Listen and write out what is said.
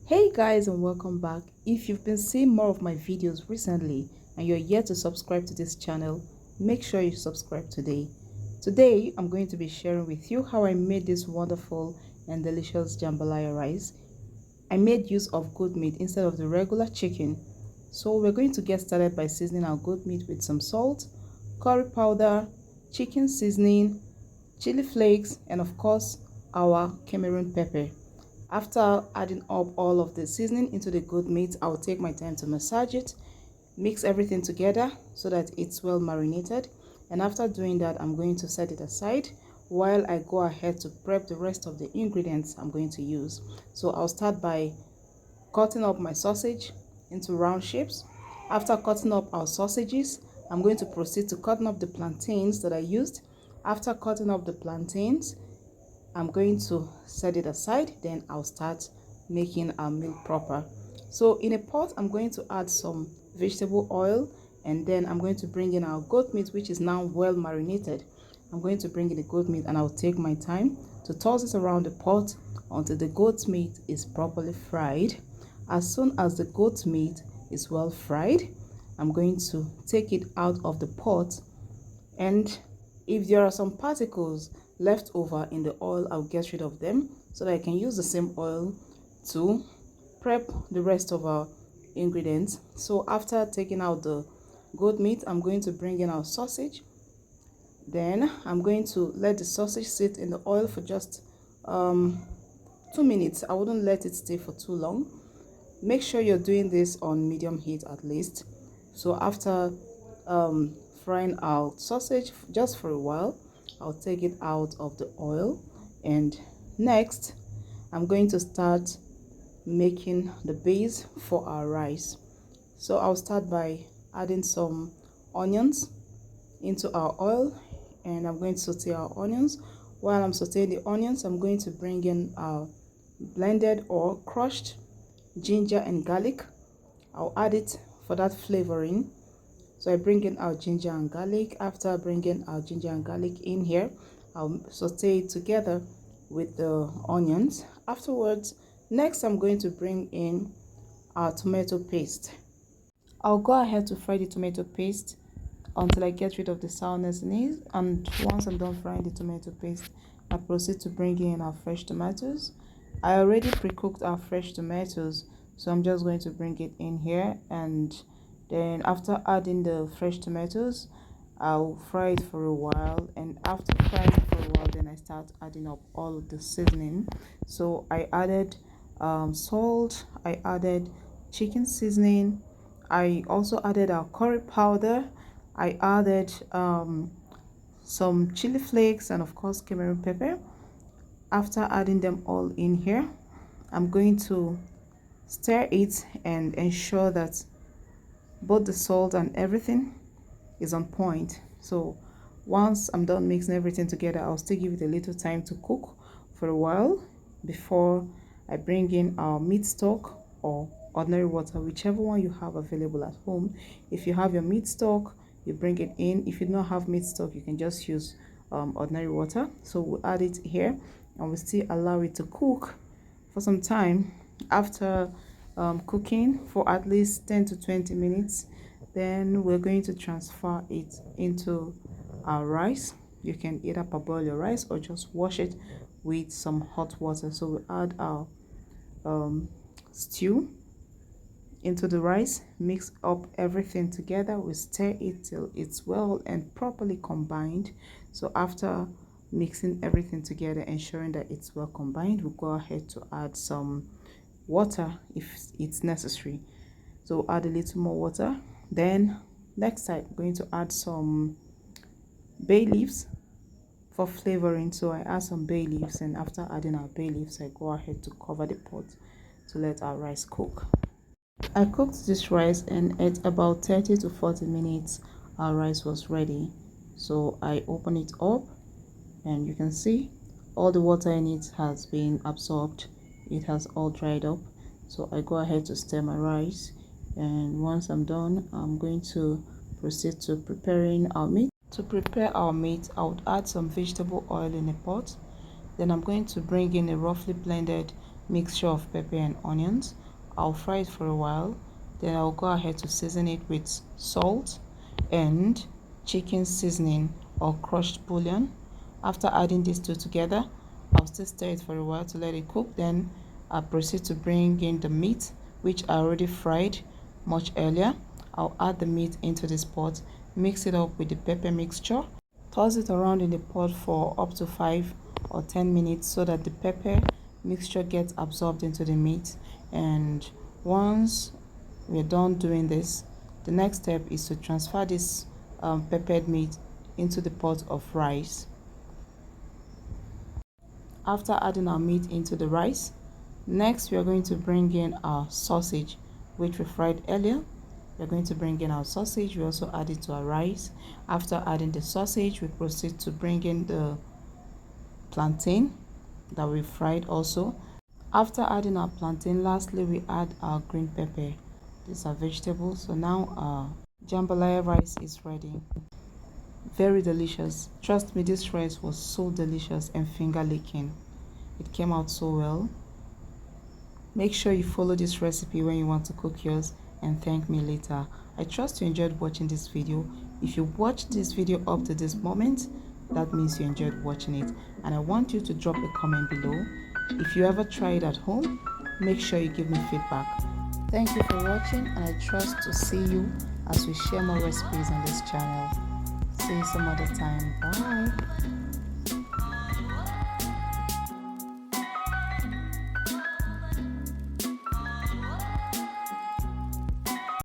Hey guys, and welcome back. If you've been seeing more of my videos recently and you're yet to subscribe to this channel, make sure you subscribe today. Today I'm going to be sharing with you how I made this wonderful and delicious jambalaya rice. I made use of goat meat instead of the regular chicken. So we're going to get started by seasoning our goat meat with some salt, curry powder, chicken seasoning, chili flakes, and of course our Cameroon pepper. After adding up all of the seasoning into the goat meat, I'll take my time to massage it, mix everything together so that it's well marinated. And after doing that, I'm going to set it aside while I go ahead to prep the rest of the ingredients I'm going to use. So I'll start by cutting up my sausage into round shapes. After cutting up our sausages, I'm going to proceed to cutting up the plantains that I used. After cutting up the plantains, I'm going to set it aside, then I'll start making our meal proper. So in a pot, I'm going to add some vegetable oil, and then I'm going to bring in our goat meat, which is now well marinated. I'm going to bring in the goat meat and I'll take my time to toss it around the pot until the goat meat is properly fried. As soon as the goat meat is well fried, I'm going to take it out of the pot, and if there are some particles left over in the oil, I'll get rid of them so that I can use the same oil to prep the rest of our ingredients. So after taking out the goat meat, I'm going to bring in our sausage. Then I'm going to let the sausage sit in the oil for just 2 minutes. I wouldn't let it stay for too long. Make sure you're doing this on medium heat at least. So after frying our sausage just for a while, I'll take it out of the oil, and next I'm going to start making the base for our rice. So I'll start by adding some onions into our oil, and I'm going to saute our onions. While I'm sauteing the onions, I'm going to bring in our blended or crushed ginger and garlic. I'll add it for that flavoring. So I bring in our ginger and garlic. After bringing our ginger and garlic in here, I'll saute it together with the onions. Afterwards, next I'm going to bring in our tomato paste. I'll go ahead to fry the tomato paste until I get rid of the sourness in it, and once I'm done frying the tomato paste, I proceed to bring in our fresh tomatoes. I already pre-cooked our fresh tomatoes, so I'm just going to bring it in here, and then after adding the fresh tomatoes, I'll fry it for a while, and after frying it for a while, then I start adding up all of the seasoning. So I added salt, I added chicken seasoning, I also added our curry powder, I added some chili flakes, and of course Cameroon pepper. After adding them all in here, I'm going to stir it and ensure that both the salt and everything is on point. So once I'm done mixing everything together, I'll still give it a little time to cook for a while before I bring in our meat stock or ordinary water, whichever one you have available at home. If you have your meat stock, you bring it in. If you don't have meat stock, you can just use ordinary water. So we'll add it here, and we'll still allow it to cook for some time. After cooking for at least 10 to 20 minutes, then we're going to transfer it into our rice. You can either parboil your rice or just wash it with some hot water. So we add our stew into the rice, mix up everything together, we stir it till it's well and properly combined. So after mixing everything together, ensuring that it's well combined, we'll go ahead to add some water if it's necessary. So add a little more water. Then next side, I'm going to add some bay leaves for flavoring. So I add some bay leaves, and after adding our bay leaves, I go ahead to cover the pot to let our rice cook. I cooked this rice, and at about 30 to 40 minutes our rice was ready. So I open it up, and you can see all the water in it has been absorbed. It has all dried up. So I go ahead to stir my rice, and once I'm done, I'm going to proceed to preparing our meat. To prepare our meat, I would add some vegetable oil in a pot. Then I'm going to bring in a roughly blended mixture of pepper and onions. I'll fry it for a while, then I'll go ahead to season it with salt and chicken seasoning or crushed bouillon. After adding these two together, I'll still stir it for a while to let it cook. Then I'll proceed to bring in the meat, which I already fried much earlier. I'll add the meat into this pot, mix it up with the pepper mixture, toss it around in the pot for up to 5 or 10 minutes so that the pepper mixture gets absorbed into the meat. And once we're done doing this, the next step is to transfer this peppered meat into the pot of rice. After adding our meat into the rice, next we are going to bring in our sausage, which we fried earlier. We're going to bring in our sausage. We also add it to our rice. After adding the sausage, we proceed to bring in the plantain that we fried also. After adding our plantain, lastly we add our green pepper. These are vegetables. So now our jambalaya rice is ready. Very delicious. Trust me, this rice was so delicious and finger licking. It came out so well. Make sure you follow this recipe when you want to cook yours and thank me later. I trust you enjoyed watching this video. If you watched this video up to this moment, that means you enjoyed watching it, and I want you to drop a comment below. If you ever try it at home, make sure you give me feedback. Thank you for watching, and I trust to see you as we share more recipes on this channel. See you some other time. Bye.